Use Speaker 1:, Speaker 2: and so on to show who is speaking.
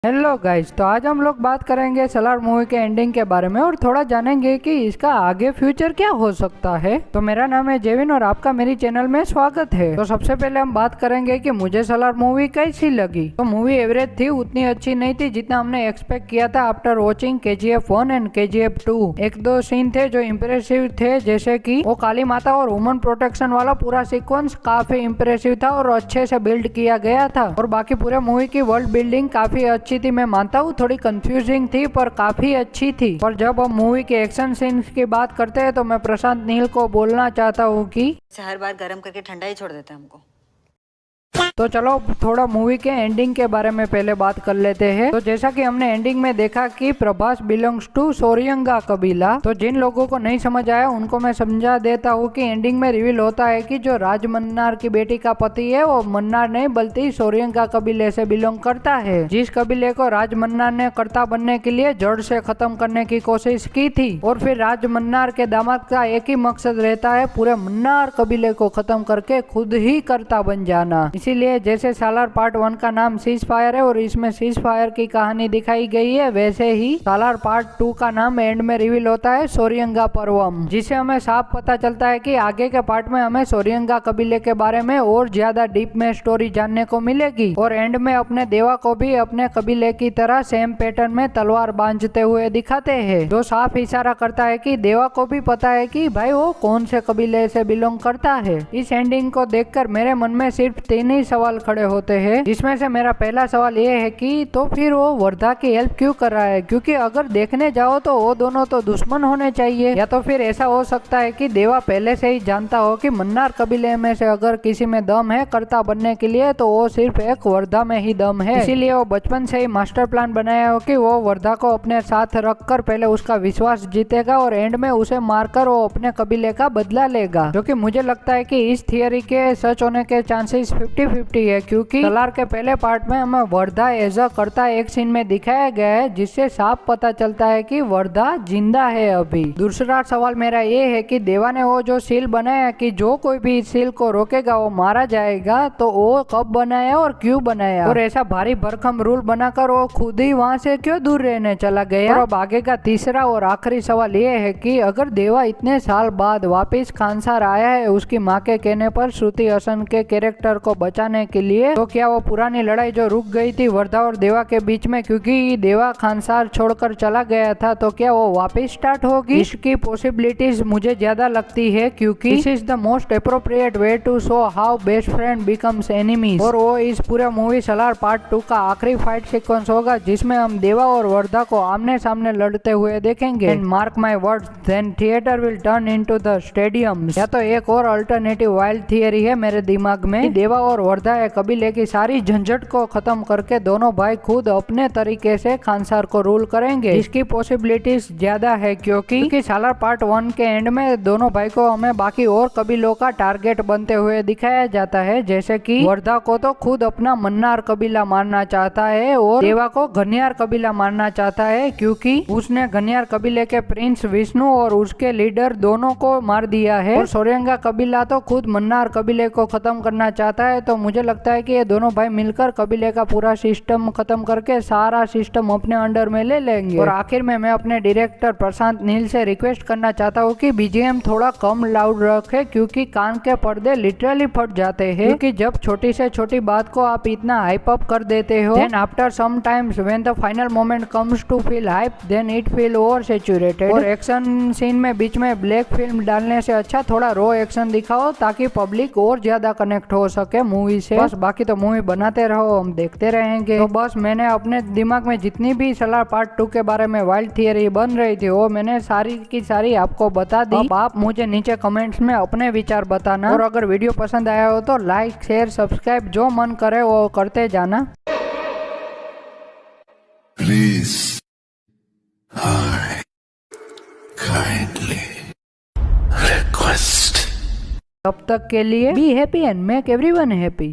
Speaker 1: Hello guys, तो आज हम लोग बात करेंगे सलार मूवी के एंडिंग के बारे में और थोड़ा जानेंगे कि इसका आगे फ्यूचर क्या हो सकता है। तो मेरा नाम है जेविन और आपका मेरी चैनल में स्वागत है। तो सबसे पहले हम बात करेंगे कि मुझे सलार मूवी कैसी लगी। तो मूवी एवरेज थी, उतनी अच्छी नहीं थी जितना हमने एक्सपेक्ट किया था after watching KGF 1 and KGF 2। एक दो सीन थे जो इम्प्रेसिव थे, जैसे कि वो काली माता और वुमन प्रोटेक्शन वाला पूरा सीक्वेंस काफी इम्प्रेसिव था और अच्छे से बिल्ड किया गया था। और बाकी पूरे मूवी की वर्ल्ड बिल्डिंग काफी अच्छी थी। मैं मानता हूँ थोड़ी कंफ्यूजिंग थी पर काफी अच्छी थी। और जब हम मूवी के एक्शन सीन्स की बात करते हैं तो मैं प्रशांत नील को बोलना चाहता हूँ कि
Speaker 2: हर बार गर्म करके ठंडा ही छोड़ देते हैं हमको।
Speaker 1: तो चलो थोड़ा मूवी के एंडिंग के बारे में पहले बात कर लेते हैं। तो जैसा कि हमने एंडिंग में देखा कि प्रभास बिलोंग्स टू सोरियंगा कबीला। तो जिन लोगों को नहीं समझ आया उनको मैं समझा देता हूँ कि एंडिंग में रिवील होता है कि जो राज मन्नार की बेटी का पति है वो मन्नार नहीं बल्कि सोरियंगा कबीले से बिलोंग करता है, जिस कबीले को राज मन्नार ने कर्ता बनने के लिए जड़ से खत्म करने की कोशिश की थी। और फिर राज मन्नार के दामाद का एक ही मकसद रहता है, पूरे मन्नार कबीले को खत्म करके खुद ही कर्ता बन जाना। इसीलिए जैसे सालार पार्ट 1 का नाम सीज फायर है और इसमें सीज फायर की कहानी दिखाई गई है, वैसे ही सालार पार्ट 2 का नाम एंड में रिवील होता है सोरियंगा पर्वम, जिसे हमें साफ पता चलता है कि आगे के पार्ट में हमें सोरियंगा कबीले के बारे में और ज्यादा डीप में स्टोरी जानने को मिलेगी। और एंड में अपने देवा को भी अपने कबीले की तरह सेम पैटर्न में तलवार बांधते हुए दिखाते हैं, जो साफ इशारा करता है कि देवा को भी पता है कि भाई वो कौन से कबीले से बिलोंग करता है। इस एंडिंग को देखकर मेरे मन में सिर्फ 3 ही सवाल खड़े होते हैं, जिसमें से मेरा पहला सवाल ये है कि तो फिर वो वर्धा की हेल्प क्यों कर रहा है, क्योंकि अगर देखने जाओ तो वो दोनों तो दुश्मन होने चाहिए। या तो फिर ऐसा हो सकता है कि देवा पहले से ही जानता हो कि मन्नार कबीले में से अगर किसी में दम है कर्ता बनने के लिए तो वो सिर्फ एक वर्धा में ही दम है, इसीलिए वो बचपन से ही मास्टर प्लान बनाया हो कि वो वर्धा को अपने साथ रखकर पहले उसका विश्वास जीतेगा और एंड में उसे मारकर वो अपने कबीले का बदला लेगा। जो कि मुझे लगता है कि इस थियरी के सच होने के चांसेस 50-50 है, क्योंकि सलार के पहले पार्ट में हमें वर्धा एज अ कर्ता एक सीन में दिखाया गया है, जिससे साफ पता चलता है कि वर्धा जिंदा है अभी। दूसरा सवाल मेरा ये है कि देवा ने वो जो सील बनाया कि जो कोई भी इस सील को रोकेगा वो मारा जाएगा, तो वो कब बनाया और क्यों बनाया, और ऐसा भारी भरकम रूल बनाकर वो खुद ही वहाँ से क्यों दूर रहने चला गया। और अब आगे का तीसरा और आखिरी सवाल ये है कि अगर देवा इतने साल बाद वापिस खानसार आया है उसकी माँ के कहने पर श्रुति हसन के कैरेक्टर को बचाने के लिए, तो क्या वो पुरानी लड़ाई जो रुक गई थी वर्धा और देवा के बीच में क्योंकि देवा खानसार छोड़कर चला गया था, तो क्या वो वापस स्टार्ट होगी? इसकी पॉसिबिलिटीज मुझे ज्यादा लगती है, क्योंकि this is the most appropriate way to show how best friend becomes enemies. और वो इस पूरे मूवी सलार पार्ट 2 का आखिरी फाइट सीक्वेंस होगा, जिसमें हम देवा और वर्धा को आमने सामने लड़ते हुए देखेंगे। And mark my words, then theater will turn into the stadium. या तो एक और अल्टरनेटिव वाइल्ड थियरी है मेरे दिमाग में, देवा और वर्धा एक कबीले की सारी झंझट को खत्म करके दोनों भाई खुद अपने तरीके से खानसार को रूल करेंगे। इसकी पॉसिबिलिटीज ज्यादा है, क्योंकि सालार पार्ट 1 के एंड में दोनों भाई को हमें बाकी और कबीलों का टारगेट बनते हुए दिखाया जाता है, जैसे कि वर्धा को तो खुद अपना मन्नार कबीला मारना चाहता है और देवा को घनियार कबीला मारना चाहता है, क्योंकि उसने घनियार कबीले के प्रिंस विष्णु और उसके लीडर दोनों को मार दिया है। और सोरियंगा कबीला तो खुद मन्नार कबीले को खत्म करना चाहता है। तो मुझे लगता है कि ये दोनों भाई मिलकर कबीले का पूरा सिस्टम खत्म करके सारा सिस्टम अपने अंडर में ले लेंगे। और आखिर में मैं अपने डायरेक्टर प्रशांत नील से रिक्वेस्ट करना चाहता हूँ कि BGM थोड़ा कम लाउड रखे, क्योंकि कान के पर्दे लिटरली फट जाते हैं। क्योंकि जब छोटी से छोटी बात को आप इतना हाइप अप कर देते हो, then after some times when the final moment comes to feel hype, then it feel over saturated. और एक्शन सीन में बीच में ब्लैक फिल्म डालने से अच्छा थोड़ा रो एक्शन दिखाओ, ताकि पब्लिक और ज्यादा कनेक्ट हो सके मूवी से। बस बाकी तो मूवी बनाते रहो, हम देखते रहेंगे। तो बस मैंने अपने दिमाग में जितनी भी सलार पार्ट 2 के बारे में वाइल्ड थियरी बन रही थी वो मैंने सारी की सारी आपको बता दी। अब आप मुझे नीचे कमेंट्स में अपने विचार बताना, और अगर वीडियो पसंद आया हो तो लाइक शेयर सब्सक्राइब जो मन करे वो करते जाना।
Speaker 3: Please, I kindly request.
Speaker 1: तब तक के लिए be happy and make everyone happy.